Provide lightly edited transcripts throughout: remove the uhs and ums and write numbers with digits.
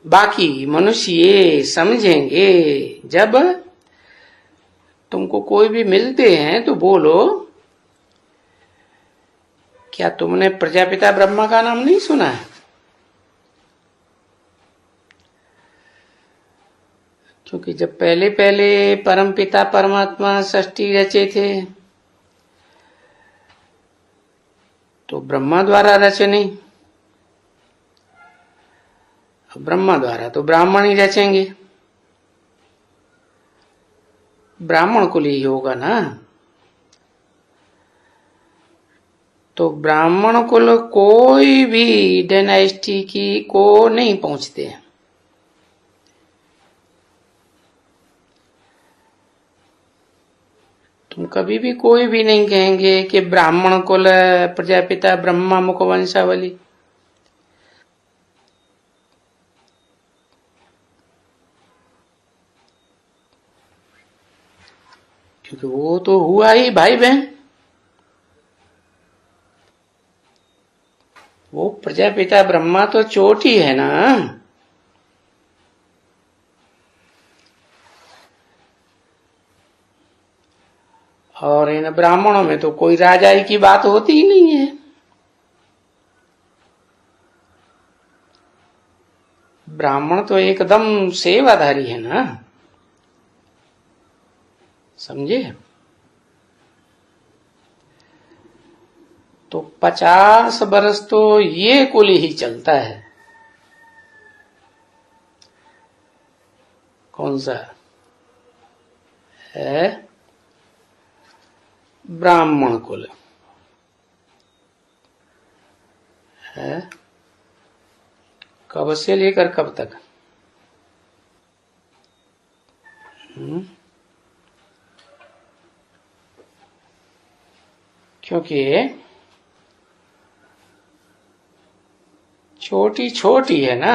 बाकी मनुष्य ये समझेंगे, जब तुमको कोई भी मिलते हैं तो बोलो, क्या तुमने प्रजापिता ब्रह्मा का नाम नहीं सुना है? क्योंकि जब पहले पहले परम पिता परमात्मा सृष्टि रचे थे तो ब्रह्मा द्वारा रचे नहीं, ब्रह्मा द्वारा तो ब्राह्मण ही रचेंगे, ब्राह्मण कुल ही होगा ना। तो ब्राह्मण कुल कोई भी डायनेस्टी की को नहीं पहुंचते हैं। तुम कभी भी कोई भी नहीं कहेंगे कि ब्राह्मण कुल प्रजापिता ब्रह्मा मुख वंशावली। क्योंकि वो तो हुआ ही भाई बहन, वो प्रजापिता ब्रह्मा तो चोटी है ना। और इन ब्राह्मणों में तो कोई राजाई की बात होती ही नहीं है। ब्राह्मण तो एकदम सेवाधारी है ना, समझे। तो 50 बरस तो ये कुल ही चलता है। कौन सा है? ब्राह्मण कुल है। कब से लेकर कब तक? क्योंकि छोटी छोटी है ना।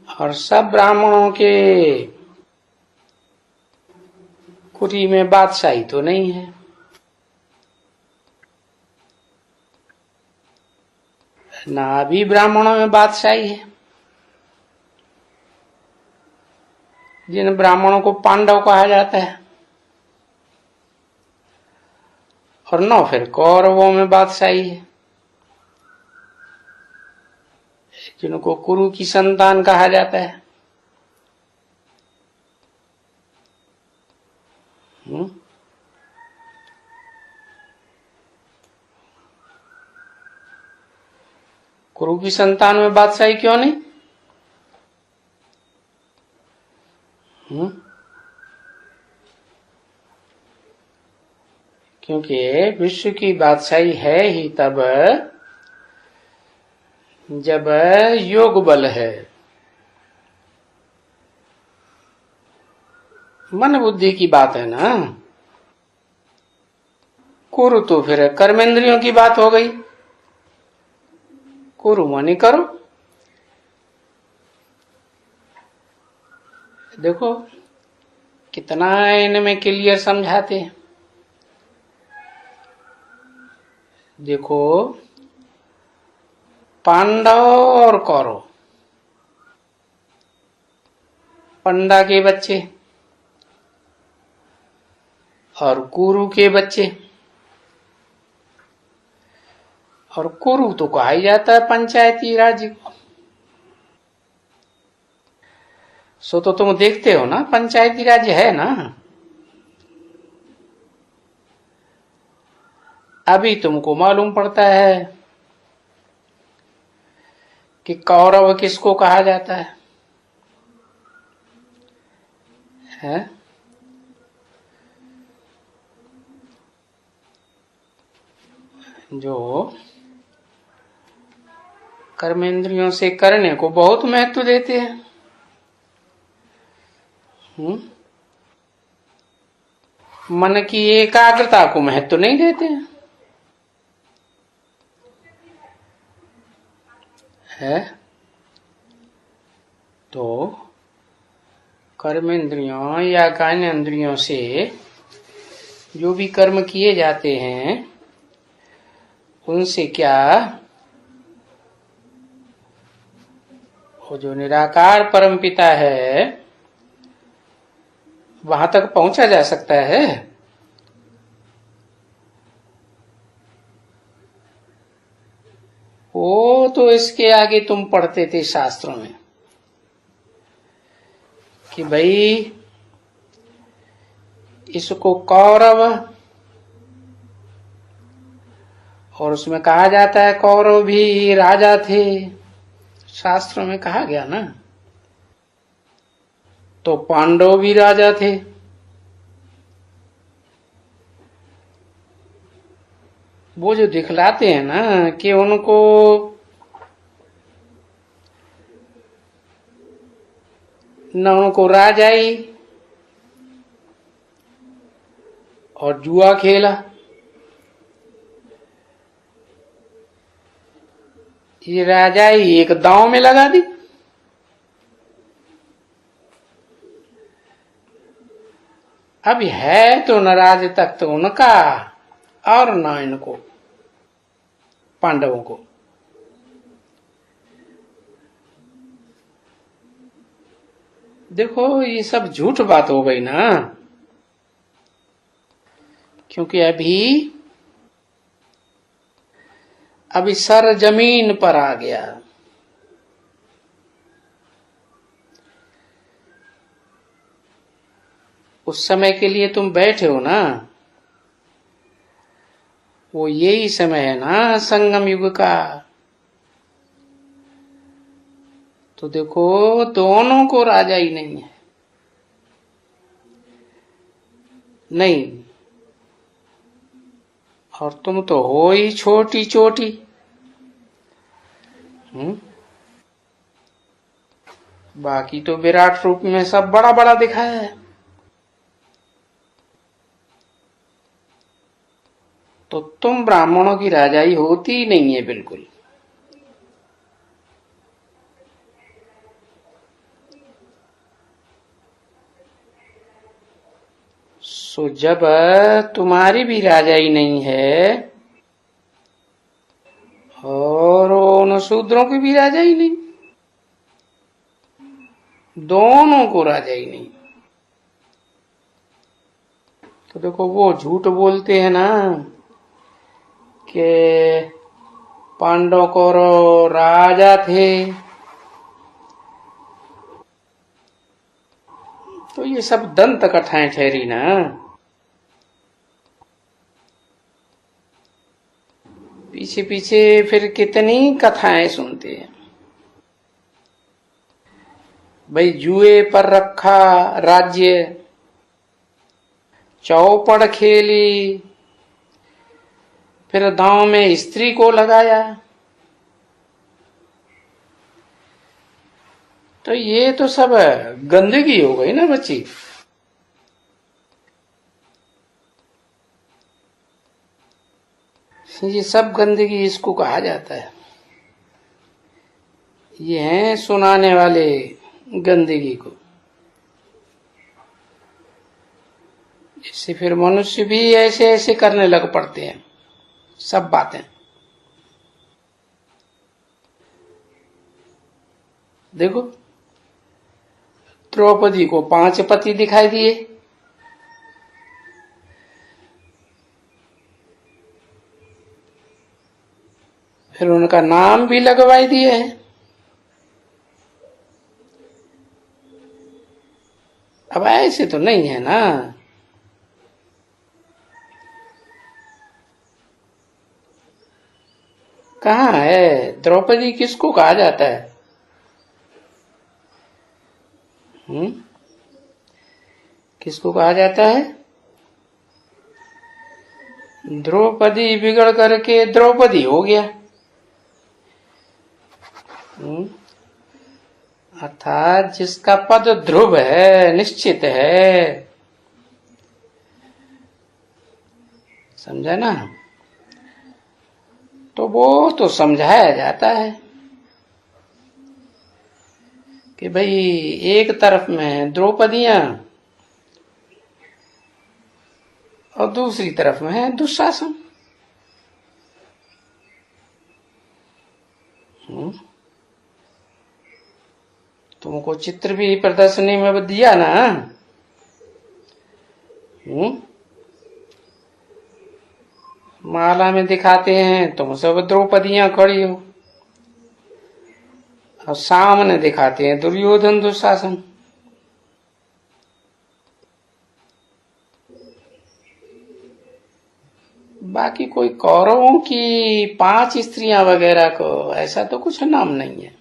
और सब ब्राह्मणों के कुटी में बादशाही तो नहीं है। ना भी ब्राह्मणों में बादशाही है। जिन ब्राह्मणों को पांडव कहा जाता है, और न फिर कौरवों में बादशाही है, जिनको कुरु की संतान कहा जाता है। कुरु की संतान में बादशाही क्यों नहीं? क्योंकि विश्व की बादशाही है ही तब जब योग बल है, मन बुद्धि की बात है ना। कुरु तो फिर कर्मेंद्रियों की बात हो गई। कुरु माने करो। देखो कितना इनमें क्लियर समझाते हैं। देखो पांडव और कौरव, पंडा के बच्चे और कुरु के बच्चे। और कुरु तो कहा ही जाता है पंचायती राज्य को। सो तो तुम देखते हो ना, पंचायती राज्य है ना। अभी तुमको मालूम पड़ता है कि कौरव किसको कहा जाता है? जो कर्मेंद्रियों से करने को बहुत महत्व देते हैं। मन की एकाग्रता को महत्व नहीं देते हैं। है तो कर्मेंद्रियों या ज्ञानेंद्रियों से जो भी कर्म किए जाते हैं उनसे क्या, वो जो निराकार परमपिता है वहां तक पहुंचा जा सकता है? वो तो इसके आगे तुम पढ़ते थे शास्त्रों में कि भाई इसको कौरव, और उसमें कहा जाता है कौरव भी राजा थे, शास्त्रों में कहा गया ना। तो पांडव भी राजा थे, वो जो दिखलाते हैं ना कि उनको न उनको राजाई और जुआ खेला, ये राजाई एक दांव में लगा दी। अब है तो न राज तख्त उनका और न इनको पांडवों को। देखो ये सब झूठ बात हो गई ना, क्योंकि अभी सर जमीन पर आ गया। उस समय के लिए तुम बैठे हो ना, वो यही समय है ना संगम युग का। तो देखो दोनों को राजा ही नहीं है, नहीं, और तुम तो हो ही छोटी छोटी। बाकी तो विराट रूप में सब बड़ा बड़ा दिखाया है। तो तुम ब्राह्मणों की राजाई होती ही नहीं है बिल्कुल। सो जब तुम्हारी भी राजाई नहीं है और उन शूद्रों की भी राजाई नहीं, दोनों को राजाई नहीं, तो देखो वो झूठ बोलते हैं ना कि पांडव कौरव राजा थे, तो ये सब दंत कथाएं ठहरी ना। पीछे पीछे फिर कितनी कथाएं सुनते हैं। भाई जुए पर रखा राज्य, चौपड़ खेली, फिर दांव में स्त्री को लगाया। तो ये तो सब गंदगी हो गई ना बच्ची। ये सब गंदगी इसको कहा जाता है। ये हैं सुनाने वाले गंदगी को। इससे फिर मनुष्य भी ऐसे ऐसे करने लग पड़ते हैं सब बातें। देखो द्रौपदी को 5 पति दिखाई दिए, फिर उनका नाम भी लगवाई दिए है। अब ऐसे तो नहीं है ना। कहाँ है द्रौपदी, किसको कहा जाता है? किसको कहा जाता है? द्रौपदी बिगड़ करके द्रौपदी हो गया। अर्थात जिसका पद ध्रुव है, निश्चित है, समझा ना? तो वो तो समझाया जाता है कि भाई एक तरफ में द्रौपदियां और दूसरी तरफ में है दुशासन। तुमको चित्र भी प्रदर्शनी में दिया ना। माला में दिखाते हैं, तुम सब द्रौपदियां खड़ी हो, और सामने दिखाते हैं दुर्योधन दुशासन। बाकी कोई कौरवों की 5 स्त्रियां वगैरह को ऐसा तो कुछ नाम नहीं है।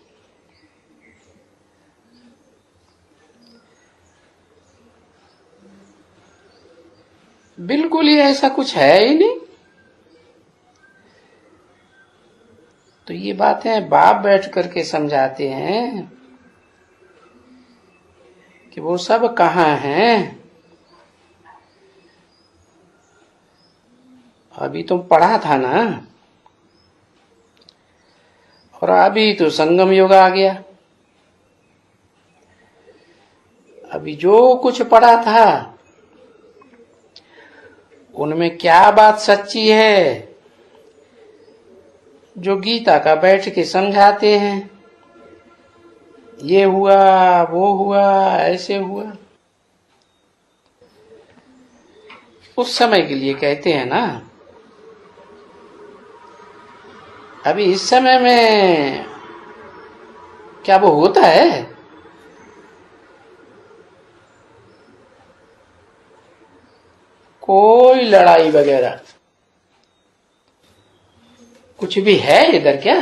बिल्कुल ही ऐसा कुछ है ही नहीं। तो ये बातें बाप बैठ करके समझाते हैं कि वो सब कहाँ हैं। अभी तुम पढ़ा था ना, और अभी तो संगम युग आ गया। अभी जो कुछ पढ़ा था उनमें क्या बात सच्ची है, जो गीता का बैठ के समझाते हैं, ये हुआ वो हुआ ऐसे हुआ, उस समय के लिए कहते हैं ना। अभी इस समय में क्या वो होता है? कोई लड़ाई वगैरह कुछ भी है इधर क्या?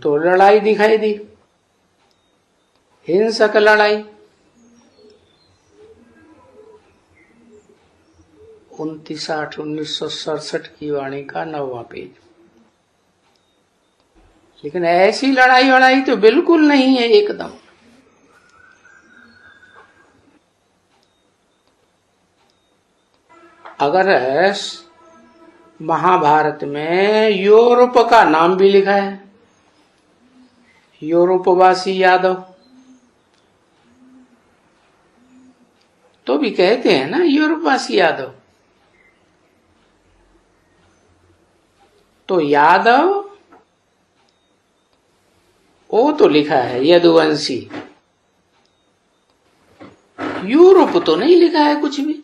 तो लड़ाई दिखाई दी, हिंसक लड़ाई। 29/8/1967 की वाणी का 9वां पेज। लेकिन ऐसी लड़ाई वड़ाई तो बिल्कुल नहीं है एकदम। अगर महाभारत में यूरोप का नाम भी लिखा है, यूरोपवासी यादव, तो भी कहते हैं ना यूरोपवासी यादव। तो यादव वो तो लिखा है यदुवंशी, यूरोप तो नहीं लिखा है कुछ भी।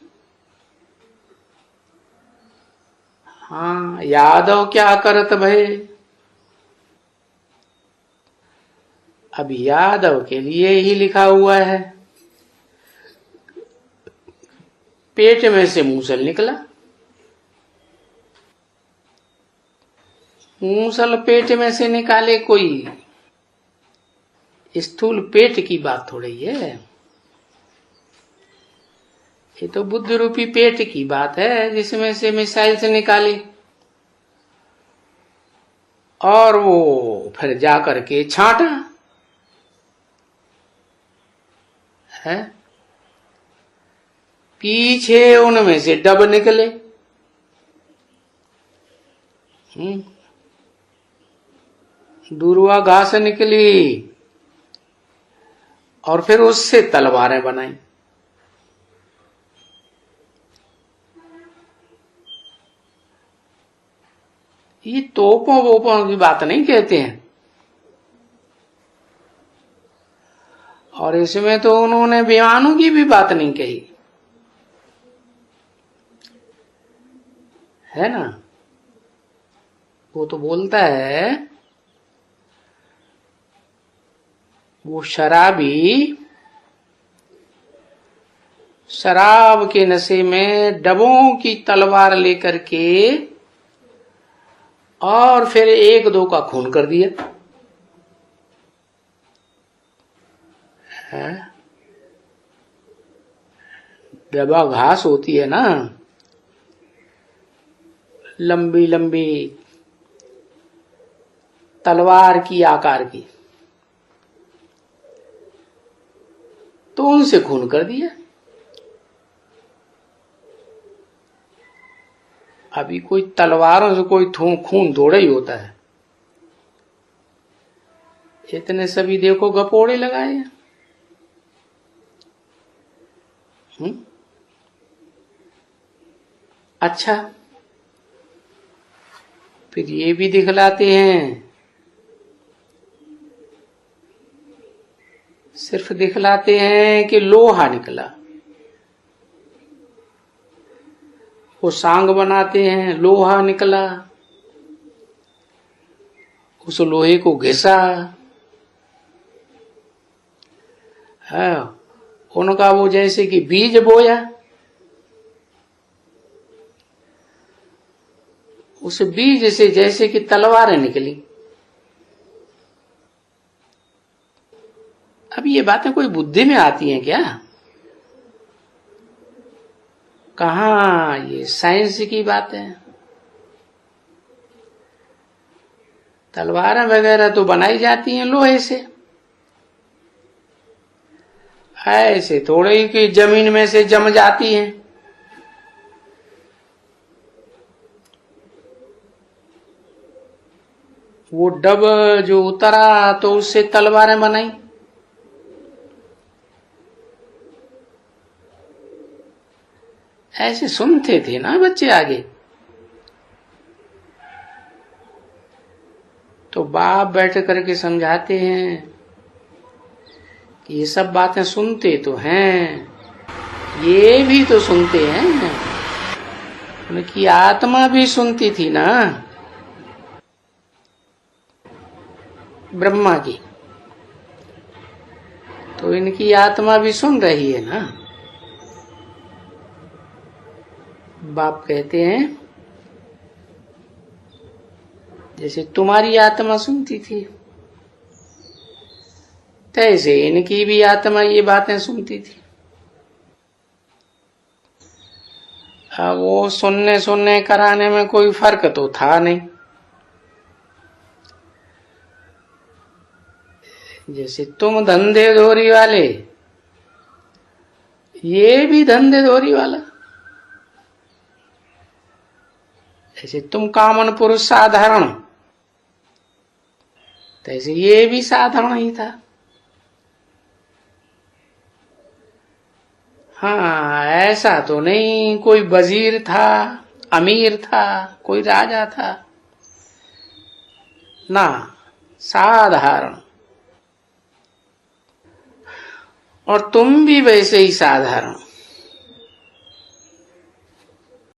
हाँ, यादव क्या करत भय। अब यादव के लिए ही लिखा हुआ है। पेट में से मूसल निकला, मूसल पेट में से निकाले, कोई स्थूल पेट की बात थोड़ी है। ये तो बुद्ध रूपी पेट की बात है, जिसमें से मिसाइल से निकाली और वो फिर जाकर के छांटा है। पीछे उनमें से डब निकले, दूर्वा घास निकली, और फिर उससे तलवारें बनाई। ये तोपों वोपों की बात नहीं कहते हैं। और इसमें तो उन्होंने विमानों की भी बात नहीं कही है ना। वो तो बोलता है, वो शराबी शराब के नशे में डबों की तलवार लेकर के और फिर 1-2 का खून कर दिया है। डबा घास होती है ना, लंबी लंबी तलवार की आकार की, तो उनसे खून कर दिया। अभी कोई तलवारों से कोई खून थोड़ा ही होता है। इतने सभी देखो गपोड़े लगाए हैं। अच्छा, फिर ये भी दिखलाते हैं सिर्फ दिखलाते हैं कि लोहा निकला। वो सांग बनाते हैं, लोहा निकला, उस लोहे को घिसा। है उनका वो जैसे कि बीज बोया, उस बीज से जैसे कि तलवारें निकली। अब ये बातें कोई बुद्धि में आती हैं क्या? कहाँ ये साइंस की बातें। तलवारें वगैरह तो बनाई जाती हैं लोहे से, ऐसे थोड़े ही कि जमीन में से जम जाती हैं। वो डब जो उतरा तो उससे तलवारें बनाई। ऐसे सुनते थे ना बच्चे आगे। तो बाप बैठ करके समझाते हैं कि ये सब बातें सुनते तो हैं, ये भी तो सुनते हैं। उनकी आत्मा भी सुनती थी ना ब्रह्मा की, तो इनकी आत्मा भी सुन रही है ना। बाप कहते हैं जैसे तुम्हारी आत्मा सुनती थी, तैसे इनकी भी आत्मा ये बातें सुनती थी। अब वो सुनने सुनने कराने में कोई फर्क तो था नहीं। जैसे तुम धंधे धोरी वाले, ये भी धंधे धोरी वाला। जैसे तुम कामन पुरुष साधारण, तैसे ये भी साधारण ही था। हाँ, ऐसा तो नहीं कोई वजीर था, अमीर था, कोई राजा था ना, साधारण। और तुम भी वैसे ही साधारण।